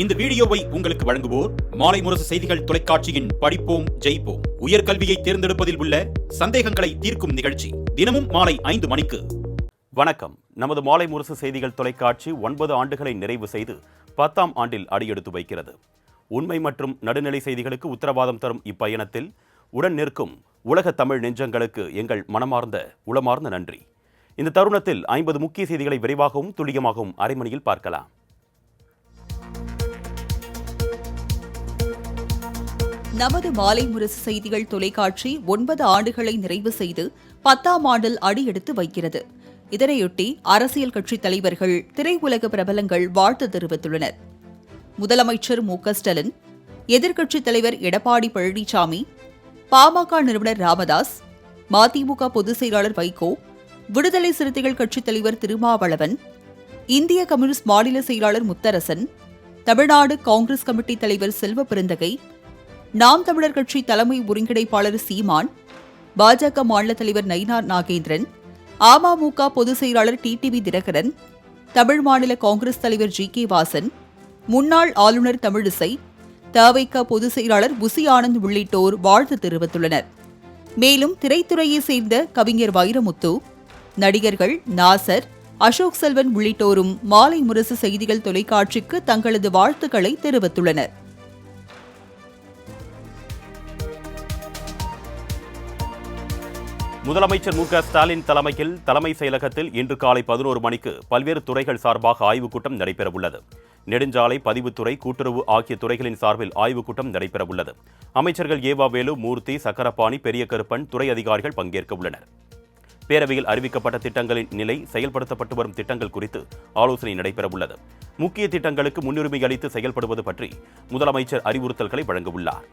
இந்த வீடியோவை உங்களுக்கு வழங்குவோர் மாலை முரசு செய்திகள் தொலைக்காட்சியின் படிப்போம் ஜெயிப்போம் உயர்கல்வியை தேர்ந்தெடுப்பதில் உள்ள சந்தேகங்களை தீர்க்கும் நிகழ்ச்சி தினமும் மாலை 5 மணிக்கு. வணக்கம். நமது மாலை முரசு செய்திகள் தொலைக்காட்சி 9 ஆண்டுகளை நிறைவு செய்து 10ஆம் ஆண்டில் அடியெடுத்து வைக்கிறது. உண்மை மற்றும் நடுநிலை செய்திகளுக்கு உத்தரவாதம் தரும் இப்பயணத்தில் உடன் நிற்கும் உலக தமிழ் நெஞ்சங்களுக்கு எங்கள் மனமார்ந்த உளமார்ந்த நன்றி. இந்த தருணத்தில் 50 முக்கிய செய்திகளை விரைவாகவும் துல்லியமாகவும் அரைமணியில் பார்க்கலாம். நமது மாலை முரசு செய்திகள் தொலைக்காட்சி 9 ஆண்டுகளை நிறைவு செய்து 10ஆம் ஆண்டில் அடியெடுத்து வைக்கிறது. இதனையொட்டி அரசியல் கட்சித் தலைவர்கள், திரையுலக பிரபலங்கள் வாழ்த்து தெரிவித்துள்ளனர். முதலமைச்சர் மு.க.ஸ்டாலின், எதிர்க்கட்சித் தலைவர் எடப்பாடி பழனிசாமி, பாமக நிறுவனர் ராமதாஸ், மதிமுக பொதுச் செயலாளர் வைகோ, விடுதலை சிறுத்தைகள் கட்சித் தலைவர் திருமாவளவன், இந்திய கம்யூனிஸ்ட் மாநில செயலாளர் முத்தரசன், தமிழ்நாடு காங்கிரஸ் கமிட்டி தலைவர் செல்வ பெருந்தகை, நாம் தமிழர் கட்சி தலைமை ஒருங்கிணைப்பாளர் சீமான், பாஜக மாநில தலைவர் நயினார் நாகேந்திரன், அமமுக பொதுச் செயலாளர் டிடிவி தினகரன், தமிழ் மாநில காங்கிரஸ் தலைவர் ஜி.கே. வாசன், முன்னாள் ஆளுநர் தமிழிசை, தவிக பொதுச் செயலாளர் புசி ஆனந்த் உள்ளிட்டோர் வாழ்த்து தெரிவித்துள்ளனர். மேலும் திரைத்துறையைச் சேர்ந்த கவிஞர் வைரமுத்து, நடிகர்கள் நாசர், அசோக் செல்வன் உள்ளிட்டோரும் மாலை முரசு செய்திகள் தொலைக்காட்சிக்கு தங்களது வாழ்த்துக்களை தெரிவித்துள்ளனர். முதலமைச்சர் மு.க.ஸ்டாலின் தலைமையில் தலைமை செயலகத்தில் இன்று காலை 11 மணிக்கு பல்வேறு துறைகள் சார்பாக ஆய்வுக் கூட்டம் நடைபெறவுள்ளது. நெடுஞ்சாலை, பதிவுத்துறை, கூட்டுறவு ஆகிய துறைகளின் சார்பில் ஆய்வுக் கூட்டம் நடைபெறவுள்ளது. அமைச்சர்கள் ஏவா வேலு, மூர்த்தி, சக்கரபாணி, பெரிய கருப்பன், துறை அதிகாரிகள் பங்கேற்க உள்ளனர். பேரவையில் அறிவிக்கப்பட்ட திட்டங்களின் நிலை, செயல்படுத்தப்பட்டு வரும் திட்டங்கள் குறித்து ஆலோசனை நடைபெறவுள்ளது. முக்கிய திட்டங்களுக்கு முன்னுரிமை அளித்து செயல்படுவது பற்றி முதலமைச்சர் அறிவுறுத்தல்களை வழங்கவுள்ளார்.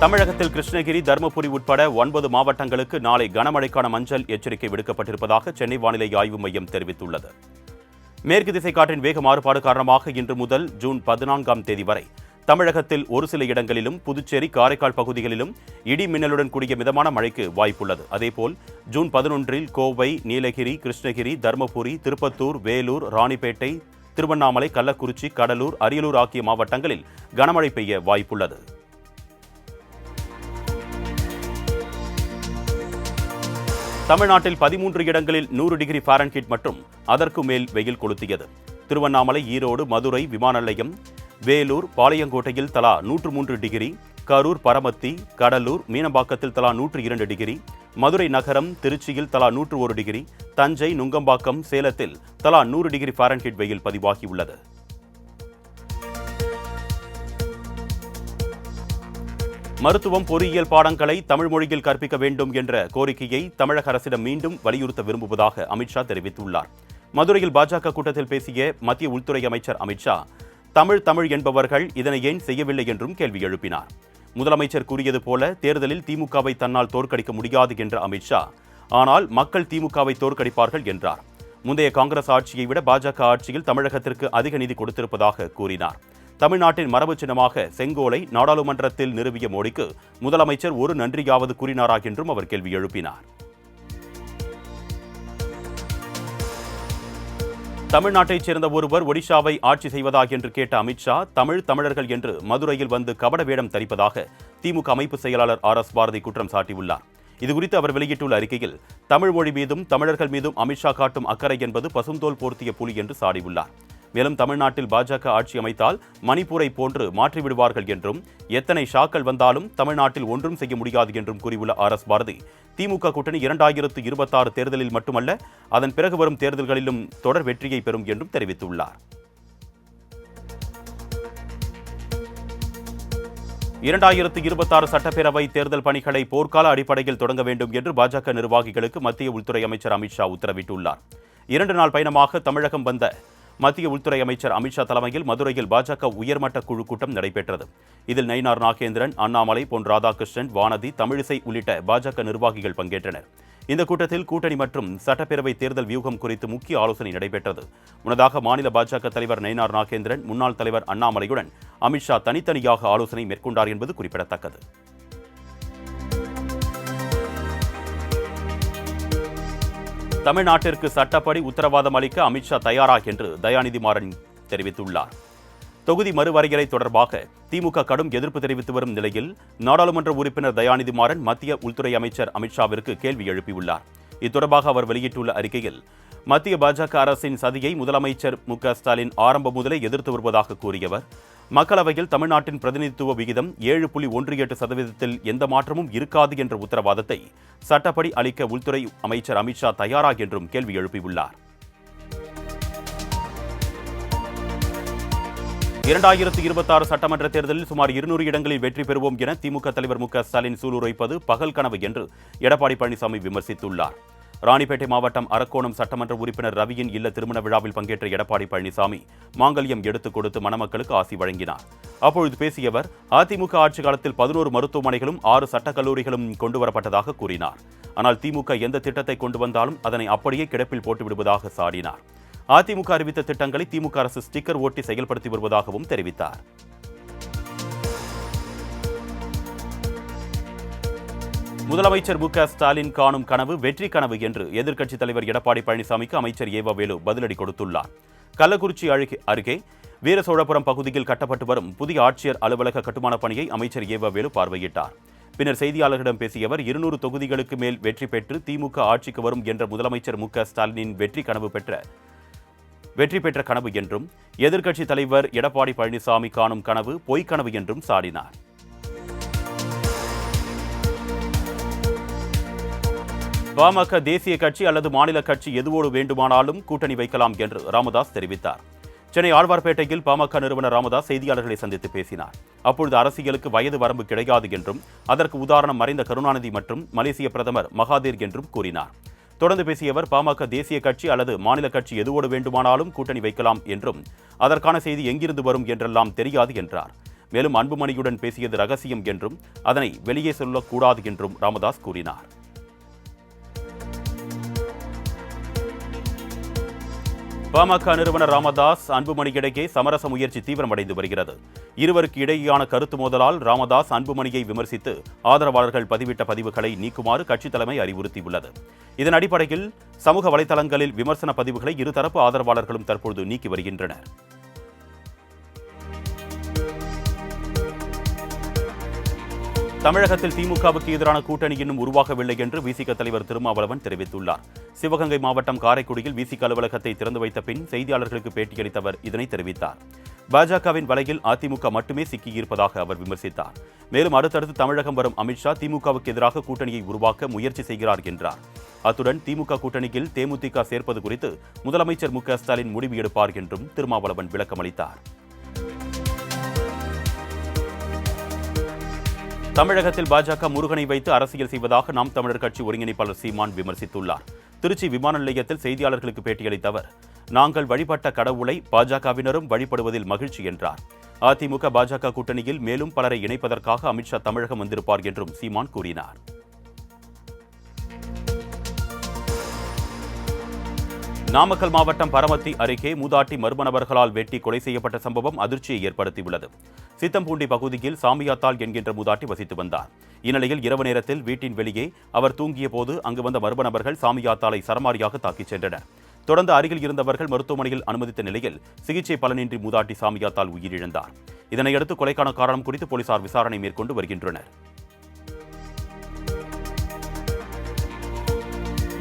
தமிழகத்தில் கிருஷ்ணகிரி, தருமபுரி உட்பட 9 மாவட்டங்களுக்கு நாளை கனமழைக்கான மஞ்சள் எச்சரிக்கை விடுக்கப்பட்டிருப்பதாக சென்னை வானிலை ஆய்வு மையம் தெரிவித்துள்ளது. மேற்கு திசை காற்றின் வேக மாறுபாடு காரணமாக இன்று முதல் ஜூன் 14ஆம் தேதி வரை தமிழகத்தில் ஒரு சில இடங்களிலும், புதுச்சேரி, காரைக்கால் பகுதிகளிலும் இடி மின்னலுடன் கூடிய மிதமான மழைக்கு வாய்ப்புள்ளது. அதேபோல் ஜூன் 11இல் கோவை, நீலகிரி, கிருஷ்ணகிரி, தருமபுரி, திருப்பத்தூர், வேலூர், ராணிப்பேட்டை, திருவண்ணாமலை, கள்ளக்குறிச்சி, கடலூர், அரியலூர் ஆகிய மாவட்டங்களில் கனமழை பெய்ய வாய்ப்புள்ளது. தமிழ்நாட்டில் 13 இடங்களில் 100 டிகிரி ஃபாரன்ஹீட் மற்றும் அதற்கு மேல் வெயில் கொளுத்தியது. திருவண்ணாமலை, ஈரோடு, மதுரை விமான நிலையம், வேலூர், பாளையங்கோட்டையில் தலா 103 டிகிரி, கரூர், பரமத்தி, கடலூர், மீனம்பாக்கத்தில் தலா 102 டிகிரி, மதுரை நகரம், திருச்சியில் தலா 101 டிகிரி, தஞ்சை, நுங்கம்பாக்கம், சேலத்தில் தலா 100 டிகிரி ஃபாரன்ஹீட் வெயில் பதிவாகியுள்ளது. மருத்துவம், பொறியியல் பாடங்களை தமிழ் மொழியில் கற்பிக்க வேண்டும் என்ற கோரிக்கையை தமிழக அரசிடம் மீண்டும் வலியுறுத்த விரும்புவதாக அமித்ஷா தெரிவித்துள்ளார். மதுரையில் பாஜக கூட்டத்தில் பேசிய மத்திய உள்துறை அமைச்சர் அமித்ஷா, தமிழ் என்பவர்கள் இதனை ஏன் செய்யவில்லை என்றும் கேள்வி எழுப்பினார். முதலமைச்சர் கூறியது போல தேர்தலில் திமுகவை தன்னால் தோற்கடிக்க முடியாது என்ற அமித்ஷா, ஆனால் மக்கள் திமுகவை தோற்கடிப்பார்கள் என்றார். முந்தைய காங்கிரஸ் ஆட்சியை விட பாஜக ஆட்சியில் தமிழகத்திற்கு அதிக நிதி கொடுத்திருப்பதாக கூறினார். தமிழ்நாட்டின் மரபு சின்னமாக செங்கோலை நாடாளுமன்றத்தில் நிறுவிய மோடிக்கு முதலமைச்சர் ஒரு நன்றியாவது கூறினாரா என்றும் அவர் கேள்வி எழுப்பினார். தமிழ்நாட்டைச் சேர்ந்த ஒருவர் ஒடிஷாவை ஆட்சி செய்வதா என்று கேட்ட அமித்ஷா, தமிழர்கள் என்று மதுரையில் வந்து கபட வேடம் தரிப்பதாக திமுக அமைப்பு செயலாளர் ஆர்.எஸ். பாரதி குற்றம் சாட்டியுள்ளார். இதுகுறித்து அவர் வெளியிட்டுள்ள அறிக்கையில், தமிழ் மொழி மீதும் தமிழர்கள் மீதும் அமித்ஷா காட்டும் அக்கறை என்பது பசுந்தோல் போர்த்திய புலி என்று சாடியுள்ளார். மேலும் தமிழ்நாட்டில் பாஜக ஆட்சி அமைத்தால் மணிப்பூரை போன்று மாற்றிவிடுவார்கள் என்றும், எத்தனை ஷாக்கள் வந்தாலும் தமிழ்நாட்டில் ஒன்றும் செய்ய முடியாது என்றும் கூறியுள்ள ஆர்.எஸ். பாரதி, திமுக கூட்டணி 2026 தேர்தலில் மட்டுமல்ல, அதன் பிறகு வரும் தேர்தல்களிலும் தொடர் வெற்றியை பெறும் என்றும் தெரிவித்துள்ளார். 2026 சட்டப்பேரவை தேர்தல் பணிகளை போர்க்கால அடிப்படையில் தொடங்க வேண்டும் என்று பாஜக நிர்வாகிகளுக்கு மத்திய உள்துறை அமைச்சர் அமித்ஷா உத்தரவிட்டுள்ளார். 2 நாள் பயணமாக தமிழகம் வந்த மத்திய உள்துறை அமைச்சர் அமித்ஷா தலைமையில் மதுரையில் பாஜக உயர்மட்ட குழு கூட்டம் நடைபெற்றது. இதில் நயினார் நாகேந்திரன், அண்ணாமலை, பொன் ராதாகிருஷ்ணன், வானதி, தமிழிசை உள்ளிட்ட பாஜக நிர்வாகிகள் பங்கேற்றனர். இந்த கூட்டத்தில் கூட்டணி மற்றும் சட்டப்பேரவை தேர்தல் வியூகம் குறித்து முக்கிய ஆலோசனை நடைபெற்றது. முன்னதாக மாநில பாஜக தலைவர் நயினார் நாகேந்திரன், முன்னாள் தலைவர் அண்ணாமலையுடன் அமித்ஷா தனித்தனியாக ஆலோசனை மேற்கொண்டார் என்பது குறிப்பிடத்தக்கது. தமிழ்நாட்டிற்கு சட்டப்படி உத்தரவாதம் அளிக்க அமித்ஷா தயாரா என்று தயாநிதி மாறன் தெரிவித்துள்ளார். தொகுதி மறுவரையறை தொடர்பாக திமுக கடும் எதிர்ப்பு தெரிவித்து வரும் நிலையில் நாடாளுமன்ற உறுப்பினர் தயாநிதி மாறன் மத்திய உள்துறை அமைச்சர் அமித்ஷாவிற்கு கேள்வி எழுப்பியுள்ளார். இத்தொடர்பாக அவர் வெளியிட்டுள்ள அறிக்கையில், மத்திய பாஜக அரசின் சதியை முதலமைச்சர் மு.க.ஸ்டாலின் ஆரம்பம் முதலே எதிர்த்து வருவதாக கூறியவர், மக்களவையில் தமிழ்நாட்டின் பிரதிநிதித்துவ விகிதம் 7.18% எந்த மாற்றமும் இருக்காது என்ற உத்தரவாதத்தை சட்டப்படி அளிக்க உள்துறை அமைச்சர் அமித்ஷா தயாரா என்றும் கேள்வி எழுப்பியுள்ளார். 2026 சட்டமன்ற தேர்தலில் சுமார் 200 இடங்களில் வெற்றி பெறுவோம் என திமுக தலைவர் மு.க.ஸ்டாலின் சூளுரைப்பது பகல் கனவு என்று எடப்பாடி பழனிசாமி விமர்சித்துள்ளார். ராணிப்பேட்டை மாவட்டம் அரக்கோணம் சட்டமன்ற உறுப்பினர் ரவியின் இல்ல திருமண விழாவில் பங்கேற்ற எடப்பாடி பழனிசாமி மாங்கல்யம் எடுத்துக் கொடுத்து மணமக்களுக்கு ஆசி வழங்கினார். அப்பொழுது பேசிய அவர், அதிமுக ஆட்சி காலத்தில் 11 மருத்துவமனைகளும் 6 சட்டக் கல்லூரிகளும் கொண்டுவரப்பட்டதாக கூறினார். ஆனால் திமுக எந்த திட்டத்தை கொண்டு வந்தாலும் அதனை அப்படியே கிடப்பில் போட்டு விடுவதாக சாடினார். அதிமுக அறிவித்த திட்டங்களை திமுக அரசு ஸ்டிக்கர் ஓட்டி செயல்படுத்தி வருவதாகவும் தெரிவித்தார். முதலமைச்சர் மு.க.ஸ்டாலின் காணும் கனவு வெற்றி கனவு என்று எதிர்க்கட்சித் தலைவர் எடப்பாடி பழனிசாமிக்கு அமைச்சர் ஏவ வேலு பதிலடி கொடுத்துள்ளார். கள்ளக்குறிச்சி அருகே வீரசோழபுரம் பகுதியில் கட்டப்பட்டு வரும் புதிய ஆட்சியர் அலுவலக கட்டுமான பணியை அமைச்சர் ஏவ வேலு பார்வையிட்டார். பின்னர் செய்தியாளர்களிடம் பேசிய அவர், 200 தொகுதிகளுக்கு மேல் வெற்றி பெற்று திமுக ஆட்சிக்கு வரும் என்ற முதலமைச்சர் மு.க.ஸ்டாலினின் வெற்றி பெற்ற கனவு என்றும், எதிர்க்கட்சித் தலைவர் எடப்பாடி பழனிசாமி காணும் கனவு பொய்க்கனவு என்றும் சாடினார். பாமக தேசிய கட்சி அல்லது மாநில கட்சி எதுவோடு வேண்டுமானாலும் கூட்டணி வைக்கலாம் என்று ராமதாஸ் தெரிவித்தார். சென்னை ஆழ்வார்பேட்டையில் பாமக நிறுவனர் ராமதாஸ் செய்தியாளர்களை சந்தித்து பேசினார். அப்பொழுது அரசியலுக்கு வயது வரம்பு கிடையாது என்றும், அதற்கு உதாரணம் மறைந்த கருணாநிதி மற்றும் மலேசிய பிரதமர் மகாதீர் என்றும் கூறினார். தொடர்ந்து பேசிய அவர், பாமக தேசிய கட்சி அல்லது மாநில கட்சி எதுவோடு வேண்டுமானாலும் கூட்டணி வைக்கலாம் என்றும், அதற்கான செய்தி எங்கிருந்து வரும் என்றெல்லாம் தெரியாது என்றார். மேலும் அன்புமணியுடன் பேசியது ரகசியம் என்றும், அதனை வெளியே சொல்லக்கூடாது என்றும் ராமதாஸ் கூறினார். பாமக நிறுவனர் ராமதாஸ் அன்புமணியிடையே சமரச முயற்சி தீவிரமடைந்து வருகிறது. இருவருக்கு இடையேயான கருத்து மோதலால் ராமதாஸ் அன்புமணியை விமர்சித்து ஆதரவாளர்கள் பதிவிட்ட பதிவுகளை நீக்குமாறு கட்சித் தலைமை அறிவுறுத்தியுள்ளது. இதன் அடிப்படையில் சமூக வலைதளங்களில் விமர்சன பதிவுகளை இருதரப்பு ஆதரவாளர்களும் தற்பொழுது நீக்கி வருகின்றனர். தமிழகத்தில் திமுகவுக்கு எதிரான கூட்டணி இன்னும் உருவாகவில்லை என்று விசிக தலைவர் திருமாவளவன் தெரிவித்துள்ளார். சிவகங்கை மாவட்டம் காரைக்குடியில் விசிக அலுவலகத்தை திறந்து வைத்த பின் செய்தியாளர்களுக்கு பேட்டியளித்த அவர் இதனை தெரிவித்தார். பாஜகவின் வலையில் அதிமுக மட்டுமே சிக்கியிருப்பதாக அவர் விமர்சித்தார். மேலும் அடுத்தடுத்து தமிழகம் வரும் அமித்ஷா திமுகவுக்கு எதிராக கூட்டணியை உருவாக்க முயற்சி செய்கிறார் என்றார். அத்துடன் திமுக கூட்டணியில் தேமுதிக சேர்ப்பது குறித்து முதலமைச்சர் மு.க.ஸ்டாலின் முடிவு எடுப்பார் என்றும் திருமாவளவன் விளக்கமளித்தார். தமிழகத்தில் பாஜக முருகனை வைத்து அரசியல் செய்வதாக நாம் தமிழர் கட்சி ஒருங்கிணைப்பாளர் சீமான் விமர்சித்துள்ளார். திருச்சி விமான நிலையத்தில் செய்தியாளர்களுக்கு பேட்டியளித்த அவர், நாங்கள் வழிபட்ட கடவுளை பாஜகவினரும் வழிபடுவதில் மகிழ்ச்சி என்றார். அதிமுக பாஜக கூட்டணியில் மேலும் பலரை இணைப்பதற்காக அமித்ஷா தமிழகம் வந்திருப்பார் என்றும் சீமான் கூறினார். நாமக்கல் மாவட்டம் பரமத்தி அருகே மூதாட்டி மர்ம நபர்களால் வெட்டி கொலை செய்யப்பட்ட சம்பவம் அதிர்ச்சியை ஏற்படுத்தியுள்ளது. சித்தம்பூண்டி பகுதியில் சாமியாத்தாள் என்கின்ற மூதாட்டி வசித்து வந்தார். இந்நிலையில் இரவு நேரத்தில் வீட்டின் வெளியே அவர் தூங்கிய போது அங்கு வந்த மர்ம நபர்கள் சாமியாத்தாளை சரமாரியாக தாக்கிச் சென்றனர். தொடர்ந்து அருகில் இருந்தவர்கள் மருத்துவமனையில் அனுமதித்த நிலையில் சிகிச்சை பலனின்றி மூதாட்டி சாமியாத்தாள் உயிரிழந்தார். இதனையடுத்து கொலைக்கான காரணம் குறித்து போலீசார் விசாரணை மேற்கொண்டு வருகின்றனர்.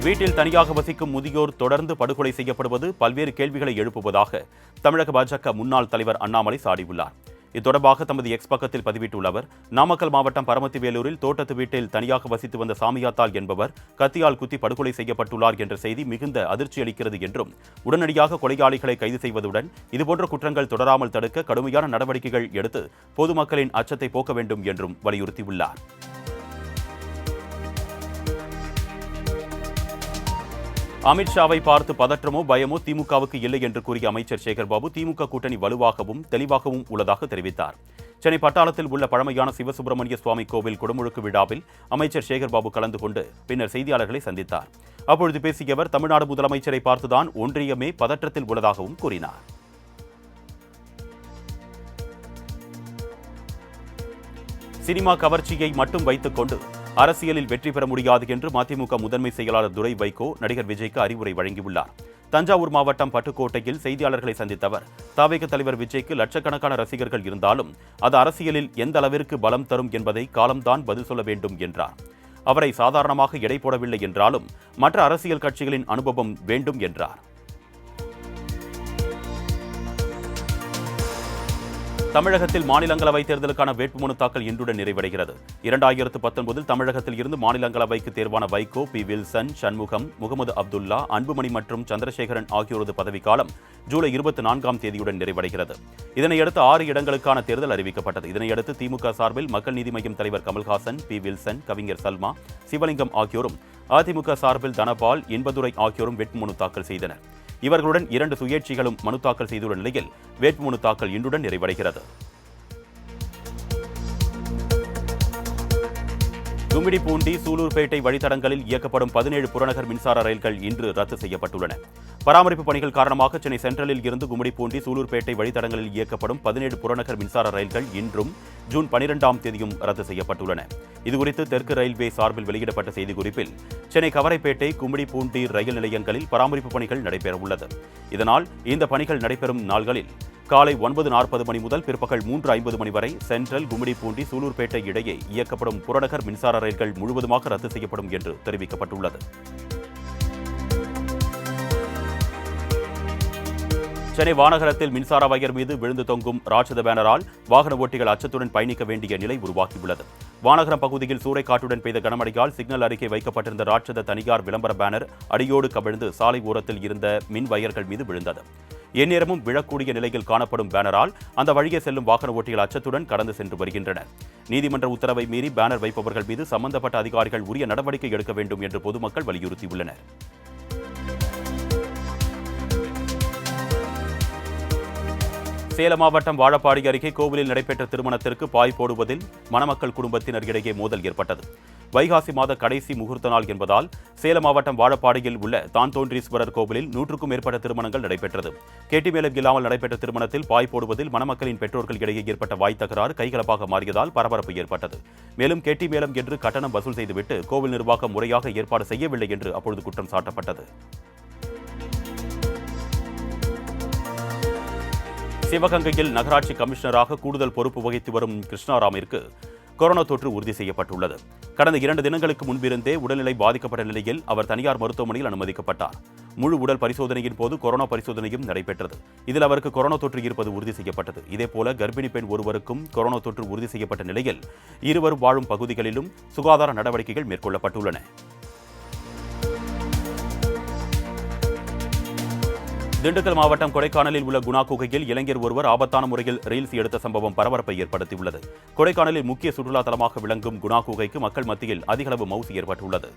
வீட்டில் தனியாக வசிக்கும் முதியோர் தொடர்ந்து படுகொலை செய்யப்படுவது பல்வேறு கேள்விகளை எழுப்புவதாக தமிழக பாஜக முன்னாள் தலைவர் அண்ணாமலை சாடியுள்ளார். இத்தொடர்பாக தமது எக்ஸ் பக்கத்தில் பதிவிட்டுள்ள அவர், நாமக்கல் மாவட்டம் பரமத்திவேலூரில் தோட்டத்து வீட்டில் தனியாக வசித்து வந்த சாமியாத்தாள் என்பவர் கத்தியால் குத்தி படுகொலை செய்யப்பட்டுள்ளார் என்ற செய்தி மிகுந்த அதிர்ச்சி அளிக்கிறது என்றும், உடனடியாக கொலையாளிகளை கைது செய்வதுடன் இதுபோன்ற குற்றங்கள் தொடராமல் தடுக்க கடுமையான நடவடிக்கைகள் எடுத்து பொதுமக்களின் அச்சத்தை போக்க வேண்டும் என்றும் வலியுறுத்தியுள்ளார். அமித்ஷாவை பார்த்து பதற்றமோ பயமோ திமுகவுக்கு இல்லை என்று கூறிய அமைச்சர் சேகர்பாபு, திமுக கூட்டணி வலுவாகவும் தெளிவாகவும் உள்ளதாக தெரிவித்தார். சென்னை பட்டாளத்தில் உள்ள பழமையான சிவசுப்பிரமணிய சுவாமி கோவில் குடமுழுக்கு விழாவில் அமைச்சர் சேகர்பாபு கலந்து கொண்டு பின்னர் செய்தியாளர்களை சந்தித்தார். அப்பொழுது பேசிய அவர், தமிழ்நாடு முதலமைச்சரை பார்த்துதான் ஒன்றியமே பதற்றத்தில் உள்ளதாகவும் கூறினார். சினிமா கவர்ச்சியை மட்டும் வைத்துக் கொண்டு அரசியலில் வெற்றி பெற முடியாது என்று மதிமுக முதன்மை செயலாளர் துரை வைகோ நடிகர் விஜய்க்கு அறிவுரை வழங்கியுள்ளார். தஞ்சாவூர் மாவட்டம் பட்டுக்கோட்டையில் செய்தியாளர்களை சந்தித்த அவர், தவிக தலைவர் விஜய்க்கு லட்சக்கணக்கான ரசிகர்கள் இருந்தாலும் அது அரசியலில் எந்த அளவிற்கு பலம் தரும் என்பதை காலம்தான் பதில் சொல்ல வேண்டும் என்றார். அவரை சாதாரணமாக எடை போடவில்லை என்றாலும் மற்ற அரசியல் கட்சிகளின் அனுபவம் வேண்டும் என்றார். தமிழகத்தில் மாநிலங்களவை தேர்தலுக்கான வேட்புமனு தாக்கல் இன்றுடன் நிறைவடைகிறது. 2019 தமிழகத்தில் இருந்து மாநிலங்களவைக்கு தேர்வான வைகோ, பி. வில்சன், சண்முகம், முகமது அப்துல்லா, அன்புமணி மற்றும் சந்திரசேகரன் ஆகியோரது பதவிக்காலம் ஜூலை 24ஆம் தேதியுடன் நிறைவடைகிறது. இதனையடுத்து 6 இடங்களுக்கான தேர்தல் அறிவிக்கப்பட்டது. இதனையடுத்து திமுக சார்பில் மக்கள் நீதி மய்யம் தலைவர் கமல்ஹாசன், பி. வில்சன், கவிஞர் சல்மா, சிவலிங்கம் ஆகியோரும், அதிமுக சார்பில் தனபால், இன்பதுரை ஆகியோரும் வேட்புமனு தாக்கல் செய்தனர். இவர்களுடன் 2 சுயேட்சைகளும் மனு தாக்கல் செய்துள்ள நிலையில் வேட்புமனு தாக்கல் இன்றுடன் நிறைவடைகிறது. கும்மிடிப்பூண்டி, சூலூர்பேட்டை வழித்தடங்களில் இயக்கப்படும் 17 புறநகர் மின்சார ரயில்கள் இன்று ரத்து செய்யப்பட்டுள்ளன. பராமரிப்பு பணிகள் காரணமாக சென்னை சென்ட்ரலில் இருந்து கும்மிடிப்பூண்டி, சூலூர்பேட்டை வழித்தடங்களில் இயக்கப்படும் 17 புறநகர் மின்சார ரயில்கள் இன்றும் ஜூன் 12ஆம் தேதியும் ரத்து செய்யப்பட்டுள்ளன. இதுகுறித்து தெற்கு ரயில்வே சார்பில் வெளியிடப்பட்ட செய்திக்குறிப்பில், சென்னை கவரைப்பேட்டை, கும்மிடிப்பூண்டி ரயில் நிலையங்களில் பராமரிப்பு பணிகள் நடைபெறவுள்ளது. இதனால் இந்த பணிகள் நடைபெறும் நாள்களில் காலை 9:40 மணி முதல் பிற்பகல் 3:50 மணி வரை சென்ட்ரல், கும்மிடிப்பூண்டி, சூலூர்பேட்டை இடையே இயக்கப்படும் புறநகர் மின்சார ரயில்கள் முழுவதுமாக ரத்து செய்யப்படும் என்று தெரிவிக்கப்பட்டுள்ளது. சென்னை வானகரத்தில் மின்சார வயர் மீது விழுந்து தொங்கும் ராட்சத பேனரால் வாகன ஓட்டிகள் அச்சத்துடன் பயணிக்க வேண்டிய நிலை உருவாகியுள்ளது. வானகரம் பகுதியில் சூறைக்காற்றுடன் பெய்த கனமழையால் சிக்னல் அருகே வைக்கப்பட்டிருந்த ராட்சத தனியார் விளம்பர பேனர் அடியோடு கவிழ்ந்து சாலை ஓரத்தில் இருந்த மின் வயர்கள் மீது விழுந்தது. எந்நேரமும் விழக்கூடிய நிலையில் காணப்படும் பேனரால் அந்த வழியே செல்லும் வாகன ஓட்டிகள் அச்சத்துடன் கடந்து சென்று வருகின்றனர். நீதிமன்ற உத்தரவை மீறி பேனர் வைப்பவர்கள் மீது சம்பந்தப்பட்ட அதிகாரிகள் உரிய நடவடிக்கை எடுக்க வேண்டும் என்று பொதுமக்கள் வலியுறுத்தியுள்ளனர். சேலம் மாவட்டம் வாழப்பாடி அருகே கோவிலில் நடைபெற்ற திருமணத்திற்கு பாய் போடுவதில் மணமக்கள் குடும்பத்தினர் இடையே மோதல் ஏற்பட்டது. வைகாசி மாத கடைசி முகூர்த்த நாள் என்பதால் சேலம் மாவட்டம் வாழப்பாடியில் உள்ள தான்தோன்றீஸ்வரர் கோவிலில் 100க்கும் மேற்பட்ட திருமணங்கள் நடைபெற்றது. கேட்டி மேளம் இல்லாமல் நடைபெற்ற திருமணத்தில் பாய் போடுவதில் மணமக்களின் பெற்றோர்கள் இடையே ஏற்பட்ட வாய் தகராறு கைகலப்பாக மாறியதால் பரபரப்பு ஏற்பட்டது. மேலும் கேட்டி மேளம் என்று கட்டணம் வசூல் செய்துவிட்டு கோவில் நிர்வாகம் முறையாக ஏற்பாடு செய்யவில்லை என்று அப்பொழுது குற்றம் சாட்டப்பட்டது. சிவகங்கையில் நகராட்சி கமிஷனராக கூடுதல் பொறுப்பு வகித்து வரும் கிருஷ்ணாராமிற்கு கொரோனா தொற்று உறுதி செய்யப்பட்டுள்ளது. கடந்த 2 தினங்களுக்கு முன்பிருந்தே உடல்நிலை பாதிக்கப்பட்ட நிலையில் அவர் தனியார் மருத்துவமனையில் அனுமதிக்கப்பட்டார். முழு உடல் பரிசோதனையின் போது கொரோனா பரிசோதனையும் நடைபெற்றது. இதில் அவருக்கு கொரோனா தொற்று இருப்பது உறுதி செய்யப்பட்டது. இதேபோல கர்ப்பிணி பெண் ஒருவருக்கும் கொரோனா தொற்று உறுதி செய்யப்பட்ட நிலையில் இருவரும் வாழும் பகுதிகளிலும் சுகாதார நடவடிக்கைகள் மேற்கொள்ளப்பட்டுள்ளன. திண்டுக்கல் மாவட்டம் கொடைக்கானலில் உள்ள குணா குகையில் இளைஞர் ஒருவர் ஆபத்தான முறையில் ரீல்ஸ் எடுத்த சம்பவம் பரபரப்பை ஏற்படுத்தியுள்ளது. கொடைக்கானலில் முக்கிய சுற்றுலா தலமாக விளங்கும் குணா குகைக்கு மக்கள் மத்தியில் அதிகளவு மவுசு ஏற்பட்டுள்ளது.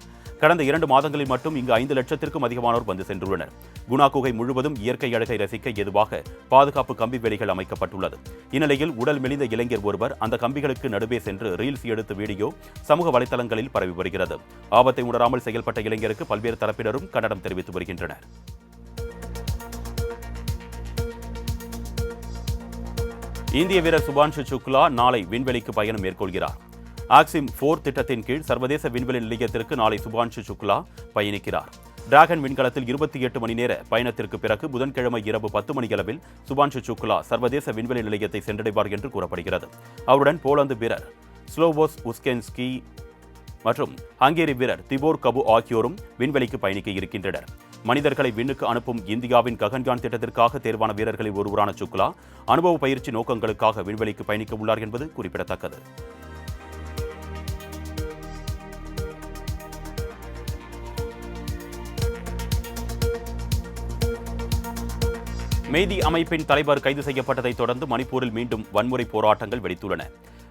கடந்த 2 மாதங்களில் மட்டும் இங்கு 5 லட்சத்திற்கும் அதிகமானோர் வந்து சென்றுள்ளனர். குணா குகை முழுவதும் இயற்கை அழகை ரசிக்க ஏதுவாக பாதுகாப்பு கம்பி வேலிகள் அமைக்கப்பட்டுள்ளது. இந்நிலையில் உடல் மெலிந்த இளைஞர் ஒருவர் அந்த கம்பிகளுக்கு நடுவே சென்று ரீல்ஸ் எடுத்த வீடியோ சமூக வலைதளங்களில் பரவி வருகிறது. ஆபத்தை உணராமல் செயல்பட்ட இளைஞருக்கு பல்வேறு தரப்பினரும் கண்டனம் தெரிவித்து வருகின்றனர். இந்திய வீரர் சுபான்ஷு சுக்லா நாளை விண்வெளிக்கு பயணம் மேற்கொள்கிறார். ஆக்சிம் 4 திட்டத்தின் கீழ் சர்வதேச விண்வெளி நிலையத்திற்கு நாளை சுபான்ஷு சுக்லா பயணிக்கிறார். டிராகன் விண்கலத்தில் 28 மணி நேர பயணத்திற்கு பிறகு புதன்கிழமை இரவு 10 மணியளவில் சுபான்ஷு சுக்லா சர்வதேச விண்வெளி நிலையத்தை சென்றடைவார் என்று கூறப்படுகிறது. அவருடன் போலந்து வீரர் ஸ்லோவோஸ் உஸ்கென்ஸ்கி மற்றும் ஹங்கேரி வீரர் திபோர் கபு ஆகியோரும் விண்வெளிக்கு பயணிக்க இருக்கின்றனர். மனிதர்களை விண்ணுக்கு அனுப்பும் இந்தியாவின் ககன்யான் திட்டத்திற்காக தேர்வான வீரர்களில் ஒருவரான சுக்லா அனுபவ பயிற்சி நோக்கங்களுக்காக விண்வெளிக்கு பயணிக்க உள்ளார் என்பது குறிப்பிடத்தக்கது. மெய்தி அமைப்பின் தலைவர் கைது செய்யப்பட்டதைத் தொடர்ந்து மணிப்பூரில் மீண்டும் வன்முறை போராட்டங்கள் வெடித்துள்ளன.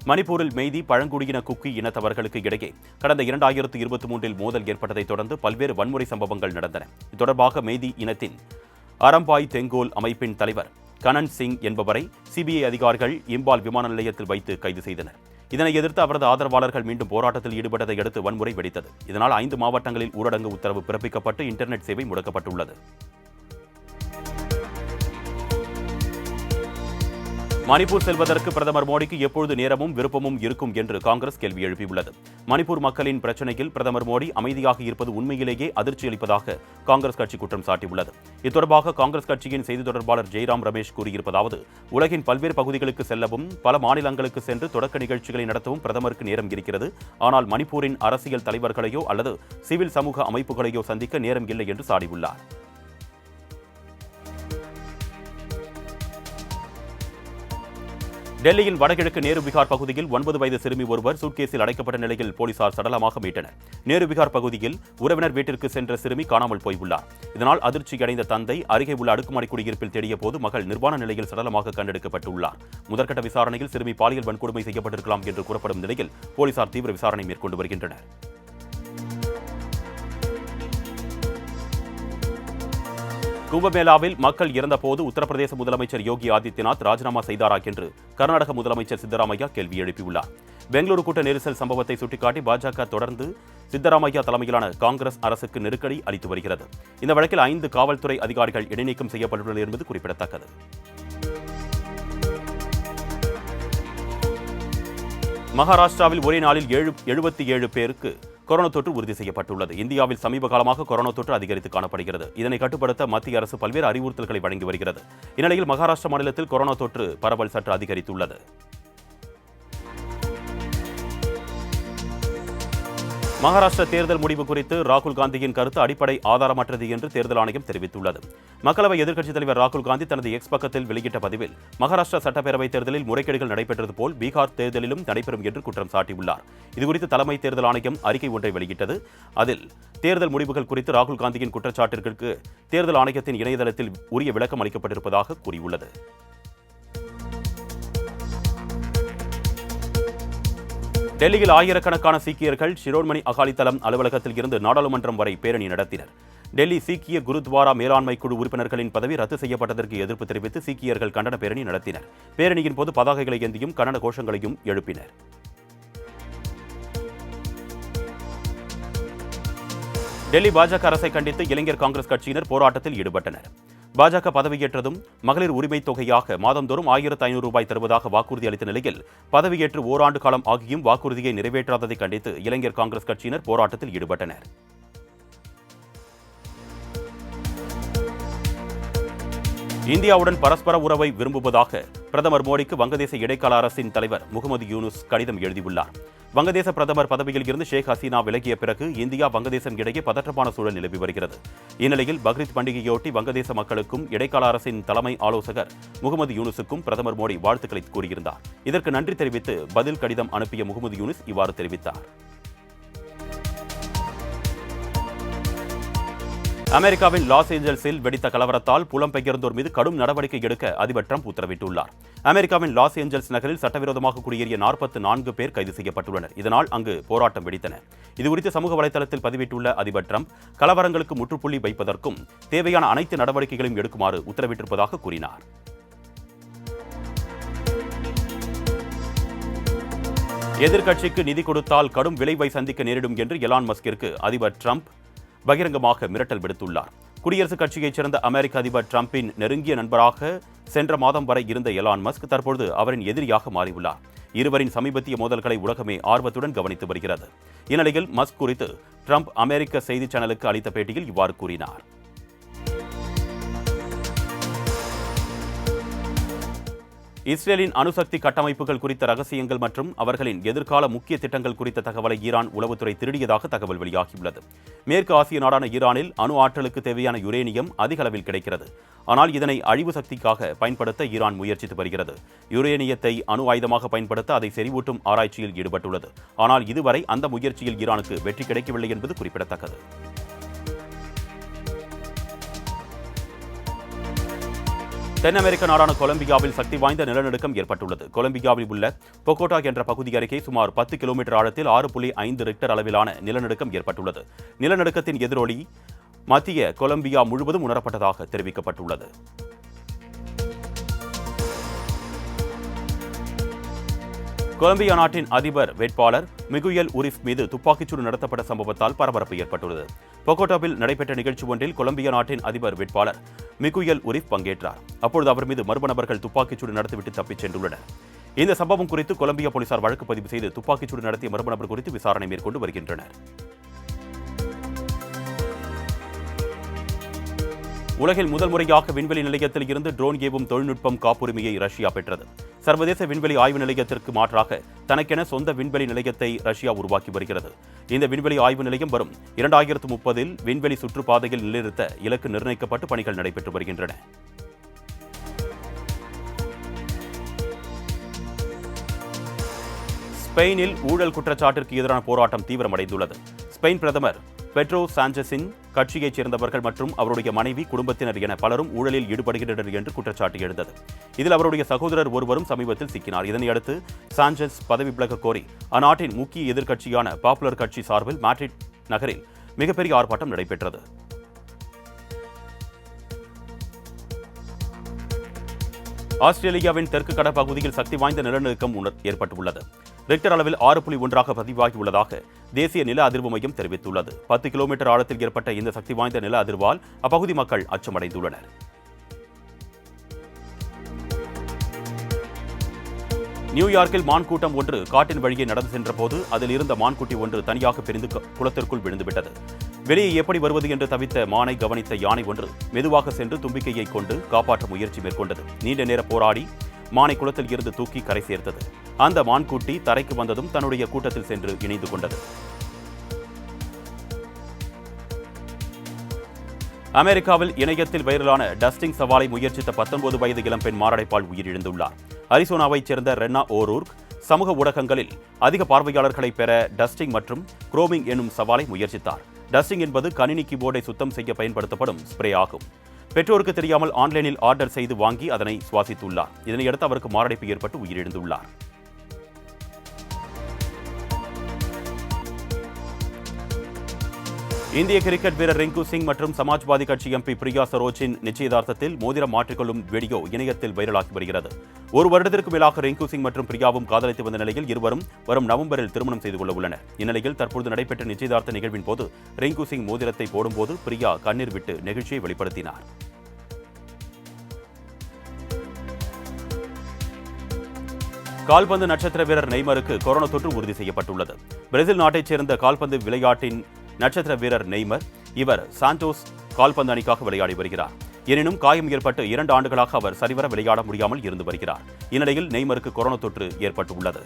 மணிப்பூரில் மெய்தி பழங்குடியின குக்கி இனத்தவர்களுக்கு இடையே கடந்த 2023இல் மோதல் ஏற்பட்டதைத் தொடர்ந்து பல்வேறு வன்முறை சம்பவங்கள் நடந்தன. தொடர்பாக மெய்தி இனத்தின் அரம்பாய் தெங்கோல் அமைப்பின் தலைவர் கனன் சிங் என்பவரை சிபிஐ அதிகாரிகள் இம்பால் விமான நிலையத்தில் வைத்து கைது செய்தனர். இதனை எதிர்த்து அவரது ஆதரவாளர்கள் மீண்டும் போராட்டத்தில் ஈடுபட்டதை அடுத்து வன்முறை வெடித்தது. இதனால் 5 மாவட்டங்களில் ஊரடங்கு உத்தரவு பிறப்பிக்கப்பட்டு இன்டர்நெட் சேவை முடக்கப்பட்டுள்ளது. மணிப்பூர் செல்வதற்கு பிரதமர் மோடிக்கு எப்பொழுது நேரமும் விருப்பமும் இருக்கும் என்று காங்கிரஸ் கேள்வி எழுப்பியுள்ளது. மணிப்பூர் மக்களின் பிரச்சினையில் பிரதமர் மோடி அமைதியாக இருப்பது உண்மையிலேயே அதிர்ச்சி அளிப்பதாக காங்கிரஸ் கட்சி குற்றம் சாட்டியுள்ளது. இது காங்கிரஸ் கட்சியின் செய்தி தொடர்பாளர் ஜெய்ராம் ரமேஷ் கூறியிருப்பதாவது: உலகின் பல்வேறு பகுதிகளுக்கு செல்லவும் பல மாநிலங்களுக்கு சென்று தொடக்க நிகழ்ச்சிகளை நடத்தவும் பிரதமருக்கு நேரம் இருக்கிறது. ஆனால் மணிப்பூரின் அரசியல் தலைவர்களையோ அல்லது சிவில் சமூக அமைப்புகளையோ சந்திக்க நேரம் இல்லை என்று சாடியுள்ளார். டெல்லியின் வடகிழக்கு நேரு விகார் பகுதியில் 9 வயது சிறுமி ஒருவர் சூட்கேஸில் அடைக்கப்பட்ட நிலையில் போலீசார் சடலமாக மீட்டனர். நேரு விகார் பகுதியில் உறவினர் வீட்டிற்கு சென்ற சிறுமி காணாமல் போயுள்ளார். இதனால் அதிர்ச்சியடைந்த தந்தை அருகே உள்ள அடுக்குமாடி குடியிருப்பில் தேடிய போது மகள் நிர்வாண நிலையில் சடலமாக கண்டெடுக்கப்பட்டுள்ளார். முதற்கட்ட விசாரணையில் சிறுமி பாலியல் வன்கொடுமை செய்யப்பட்டிருக்கலாம் என்று கூறப்படும் நிலையில் போலீசார் தீவிர விசாரணை மேற்கொண்டு வருகின்றனர். கும்பமேளாவில் மக்கள் இறந்தபோது உத்தரப்பிரதேச முதலமைச்சர் யோகி ஆதித்யநாத் ராஜினாமா செய்தாரா என்று கர்நாடக முதலமைச்சர் சித்தராமையா கேள்வி எழுப்பியுள்ளார். பெங்களூரு கூட்ட நெரிசல் சம்பவத்தை சுட்டிக்காட்டி பாஜக தொடர்ந்து சித்தராமையா தலைமையிலான காங்கிரஸ் அரசுக்கு நெருக்கடி அளித்து வருகிறது. இந்த வழக்கில் 5 காவல்துறை அதிகாரிகள் இடைநீக்கம் செய்யப்பட்டுள்ளனர் என்பது குறிப்பிடத்தக்கது. மகாராஷ்டிராவில் ஒரே நாளில் 77 பேருக்கு கொரோனா தொற்று உறுதி செய்யப்பட்டுள்ளது. இந்தியாவில் சமீப காலமாக கொரோனா தொற்று அதிகரித்து காணப்படுகிறது. இதனை கட்டுப்படுத்த மத்திய அரசு பல்வேறு அறிவுறுத்தல்களை வழங்கி வருகிறது. இந்நிலையில் மகாராஷ்டிரா மாநிலத்தில் கொரோனா தொற்று பரவல் சற்று அதிகரித்துள்ளது. மகாராஷ்டிரா தேர்தல் முடிவு குறித்து ராகுல் காந்தியின் கருத்து அடிப்படை ஆதாரமற்றது என்று தேர்தல் ஆணையம் தெரிவித்துள்ளது. மக்களவை எதிர்க்கட்சித் தலைவர் ராகுல் காந்தி தனது எக்ஸ் பக்கத்தில் வெளியிட்ட பதிவில் மகாராஷ்டிரா சட்டப்பேரவைத் தேர்தலில் முறைகேடுகள் நடைபெற்றது போல் பீகார் தேர்தலிலும் நடைபெறும் என்று குற்றம் சாட்டியுள்ளார். இதுகுறித்து தலைமை தேர்தல் ஆணையம் அறிக்கை ஒன்றை வெளியிட்டது. அதில் தேர்தல் முடிவுகள் குறித்து ராகுல் காந்தியின் குற்றச்சாட்டிற்கு தேர்தல் ஆணையத்தின் இணையதளத்தில் உரிய விளக்கம் அளிக்கப்பட்டிருப்பதாக கூறியுள்ளது. டெல்லியில் ஆயிரக்கணக்கான சீக்கியர்கள் ஷிரோன்மணி அகாலிதளம் அலுவலகத்தில் இருந்து நாடாளுமன்றம் வரை பேரணி நடத்தினர். டெல்லி சீக்கிய குருத்வாரா மேலாண்மை குழு உறுப்பினர்களின் பதவி ரத்து செய்யப்பட்டதற்கு எதிர்ப்பு தெரிவித்து சீக்கியர்கள் கண்டன பேரணி நடத்தினர். பேரணியின் போது பதாகைகளை ஏந்தியும் கண்டன கோஷங்களையும் எழுப்பினர். டெல்லி பாஜக அரசை கண்டித்து இளைஞர் காங்கிரஸ் கட்சியினர் போராட்டத்தில் ஈடுபட்டனர். பாஜக பதவியேற்றதும் மகளிர் உரிமை தொகையாக மாதந்தோறும் 1500 ரூபாய் தருவதாக வாக்குறுதி அளித்த நிலையில் பதவியேற்று ஓராண்டு காலம் ஆகியும் வாக்குறுதியை நிறைவேற்றாததை கண்டித்து இளைஞர் காங்கிரஸ் கட்சியினர் போராட்டத்தில் ஈடுபட்டனர். இந்தியாவுடன் பரஸ்பர உறவை விரும்புவதாக பிரதமர் மோடிக்கு வங்கதேச இடைக்கால அரசின் தலைவர் முகமது யூனுஸ் கடிதம் எழுதியுள்ளார். வங்கதேச பிரதமர் பதவியில் இருந்து ஷேக் ஹசீனா விலகிய பிறகு இந்தியா வங்கதேசம் இடையே பதற்றமான சூழல் நிலவி வருகிறது. இந்நிலையில் பக்ரீத் பண்டிகையொட்டி வங்கதேச மக்களுக்கும் இடைக்கால அரசின் தலைமை ஆலோசகர் முகமது யூனுஸுக்கும் பிரதமர் மோடி வாழ்த்துக்களை கூறியிருந்தார். இதற்கு நன்றி தெரிவித்து பதில் கடிதம் அனுப்பிய முகமது யூனுஸ் இவ்வாறு தெரிவித்தார். அமெரிக்காவின் லாஸ் ஏஞ்சல்ஸில் வெடித்த கலவரத்தால் புலம்பெயர்ந்தோர் மீது கடும் நடவடிக்கை எடுக்க அதிபர் ட்ரம்ப் உத்தரவிட்டுள்ளார். அமெரிக்காவின் லாஸ் ஏஞ்சல்ஸ் நகரில் சட்டவிரோதமாக குடியேறிய 44 பேர் கைது செய்யப்பட்டுள்ளனர். இதனால் அங்கு போராட்டம் வெடித்தன. இதுகுறித்து சமூக வலைதளத்தில் பதிவிட்டுள்ள அதிபர் ட்ரம்ப் கலவரங்களுக்கு முற்றுப்புள்ளி வைப்பதற்கும் தேவையான அனைத்து நடவடிக்கைகளையும் எடுக்குமாறு உத்தரவிட்டிருப்பதாக கூறினார். எதிர்க்கட்சிக்கு நிதி கொடுத்தால் கடும் விளைவை சந்திக்க நேரிடும் என்று எலான் மஸ்கிற்கு அதிபர் ட்ரம்ப் பகிரங்கமாக மிரட்டல் விடுத்துள்ளார். குடியரசுக் கட்சியைச் சேர்ந்த அமெரிக்க அதிபர் ட்ரம்பின் நெருங்கிய நண்பராக சென்ற மாதம் வரை இருந்த எலான் மஸ்க் தற்பொழுது அவரின் எதிரியாக மாறியுள்ளார். இருவரின் சமீபத்திய மோதல்களை உலகமே ஆர்வத்துடன் கவனித்து வருகிறது. இந்நிலையில் மஸ்க் குறித்து ட்ரம்ப் அமெரிக்க செய்தி சேனலுக்கு அளித்த பேட்டியில் இவ்வாறு கூறினார். இஸ்ரேலின் அணுசக்தி கட்டமைப்புகள் குறித்த ரகசியங்கள் மற்றும் அவர்களின் எதிர்கால முக்கிய திட்டங்கள் குறித்த தகவலை ஈரான் உளவுத்துறை திருடியதாக தகவல் வெளியாகியுள்ளது. மேற்கு ஆசிய நாடான ஈரானில் அணு ஆற்றலுக்கு தேவையான யுரேனியம் அதிக அளவில் கிடைக்கிறது. ஆனால் இதனை அழிவு சக்திக்காக பயன்படுத்த ஈரான் முயற்சித்து வருகிறது. யுரேனியத்தை அணு ஆயுதமாக பயன்படுத்த அதை செறிவூட்டும் ஆராய்ச்சியில் ஈடுபட்டுள்ளது. ஆனால் இதுவரை அந்த முயற்சியில் ஈரானுக்கு வெற்றி கிடைக்கவில்லை என்பது குறிப்பிடத்தக்கது. தென் அமெரிக்க நாடான கொலம்பியாவில் சக்தி வாய்ந்த நிலநடுக்கம் ஏற்பட்டுள்ளது. கொலம்பியாவில் உள்ள பொகோட்டா என்ற பகுதி அருகே சுமார் 10 கிலோமீட்டர் ஆழத்தில் 6.5 ரிக்டர் அளவிலான நிலநடுக்கம் ஏற்பட்டுள்ளது. நிலநடுக்கத்தின் எதிரொலி மத்திய கொலம்பியா முழுவதும் உணரப்பட்டதாக தெரிவிக்கப்பட்டுள்ளது. கொலம்பியா நாட்டின் அதிபர் வேட்பாளர் மிகுயல் உரிஃப் மீது துப்பாக்கிச்சூடு நடத்தப்பட்ட சம்பவத்தால் பரபரப்பு ஏற்பட்டுள்ளது. பொகோட்டாவில் நடைபெற்ற நிகழ்ச்சி ஒன்றில் கொலம்பியா நாட்டின் அதிபர் வேட்பாளர் மிகுயல் உரிஃப் பங்கேற்றார். அப்பொழுது அவர் மீது மர்ம நபர்கள் துப்பாக்கிச்சூடு நடத்திவிட்டு தப்பிச் சென்றுள்ளனர். இந்த சம்பவம் குறித்து கொலம்பியா போலீசார் வழக்கு பதிவு செய்து துப்பாக்கிச்சூடு நடத்திய மர்ம நபர் குறித்து விசாரணை மேற்கொண்டு வருகின்றனர். உலகில் முதல் முறையாக விண்வெளி நிலையத்தில் இருந்து ட்ரோன் ஏவும் தொழில்நுட்பம் காப்புரிமையை ரஷ்யா பெற்றது. சர்வதேச விண்வெளி ஆய்வு நிலையத்திற்கு மாற்றாக தனக்கென சொந்த விண்வெளி நிலையத்தை ரஷ்யா உருவாக்கி வருகிறது. இந்த விண்வெளி ஆய்வு நிலையம் வரும் 2030 விண்வெளி சுற்றுப்பாதையில் நிலைநிறுத்த இலக்கு நிர்ணயிக்கப்பட்டு பணிகள் நடைபெற்று வருகின்றன. ஸ்பெயினில் ஊழல் குற்றச்சாட்டிற்கு எதிரான போராட்டம் தீவிரமடைந்துள்ளது. ஸ்பெயின் பிரதமர் பெட்ரோ சாnchez-இன் கட்சியைச் சேர்ந்தவர்கள் மற்றும் அவருடைய மனைவி, குடும்பத்தினர் என பலரும் ஊழலில் ஈடுபடுகின்றனர் என்று குற்றச்சாட்டு எழுந்தது. இதில் அவருடைய சகோதரர் ஒருவரும் சமீபத்தில் சிக்கினார். இதனையடுத்து சாnchez பதவி விலக கோரி அந்நாட்டின் முக்கிய எதிர்க்கட்சியான பாப்புலர் கட்சி சார்பில் மேட்ரிட் நகரில் மிகப்பெரிய ஆர்ப்பாட்டம் நடைபெற்றது. ஆஸ்திரேலியாவின் தெற்கு கடற்பகுதியில் சக்தி வாய்ந்த நிலநடுக்கம் ஏற்பட்டுள்ளது. ரிக்டர் அளவில் 6.1 பதிவாகியுள்ளதாக தேசிய நில அதிர்வு மையம் தெரிவித்துள்ளது. 10 கிலோமீட்டர் ஆழத்தில் ஏற்பட்ட இந்த சக்தி வாய்ந்த நில அதிர்வால் அப்பகுதி மக்கள் அச்சமடைந்துள்ளனர். நியூயார்க்கில் மான் கூட்டம் ஒன்று காட்டின் வழியே நடந்து சென்றபோது அதில் இருந்த மான்குட்டி ஒன்று தனியாக பிரிந்து குளத்திற்குள் விழுந்துவிட்டது. வெளியே எப்படி வருவது என்று தவித்த மானை கவனித்த யானை ஒன்று மெதுவாக சென்று தும்பிக்கையை கொண்டு காப்பாற்ற முயற்சி மேற்கொண்டது. நீண்ட நேர போராடி மானை குளத்தில் இருந்து தூக்கி கரை சேர்த்தது. அந்த மான்குட்டி தரைக்கு வந்ததும் தன்னுடைய கூட்டத்தில் சென்று இணைந்து கொண்டது. அமெரிக்காவில் இணையத்தில் வைரலான டஸ்டிங் சவாலை முயற்சித்த 19 வயது இளம்பெண் மாரடைப்பால் உயிரிழந்துள்ளார். அரிசோனாவைச் சேர்ந்த ரென்னா ஓரூர்க் சமூக ஊடகங்களில் அதிக பார்வையாளர்களை பெற டஸ்டிங் மற்றும் குரோமிங் என்னும் சவாலை முயற்சித்தார். டஸ்டிங் என்பது கணினி கீபோர்டை சுத்தம் செய்ய பயன்படுத்தப்படும் ஸ்ப்ரே ஆகும். பெற்றோருக்கு தெரியாமல் ஆன்லைனில் ஆர்டர் செய்து வாங்கி அதனை சுவாசித்துள்ளார். இதனையடுத்து அவருக்கு மாரடைப்பு ஏற்பட்டு உயிரிழந்துள்ளார். இந்திய கிரிக்கெட் வீரர் ரிங்கு சிங் மற்றும் சமாஜ்வாதி கட்சி எம்பி பிரியா சரோஜின் நிச்சயதார்த்தத்தில் மோதிரம் மாற்றிக்கொள்ளும் வீடியோ இணையத்தில் வைரலாகி வருகிறது. ஒரு வருடத்திற்கு மேலாக ரிங்கு சிங் மற்றும் பிரியாவும் காதலித்து வந்த நிலையில் இருவரும் வரும் நவம்பரில் திருமணம் செய்து கொள்ள உள்ளனர். இந்நிலையில் தற்போது நடைபெற்ற நிச்சயதார்த்த நிகழ்வின் போது ரிங்கு சிங் மோதிரத்தை போடும்போது பிரியா கண்ணீர் விட்டு நெகிழ்ச்சியை வெளிப்படுத்தினார். கால்பந்து நட்சத்திர வீரர் நெய்மருக்கு கொரோனா தொற்று உறுதி செய்யப்பட்டுள்ளது. பிரேசில் நாட்டைச் சேர்ந்த கால்பந்து விளையாட்டின் நட்சத்திர வீரர் நெய்மர் இவர் சாண்டோஸ் கால்பந்து அணிக்காக விளையாடி வருகிறார். எனினும் காயம் ஏற்பட்டு 2 ஆண்டுகளாக அவர் சரிவர விளையாட முடியாமல் இருந்து வருகிறார். இந்நிலையில் நெய்மருக்கு கொரோனா தொற்று ஏற்பட்டுள்ளது.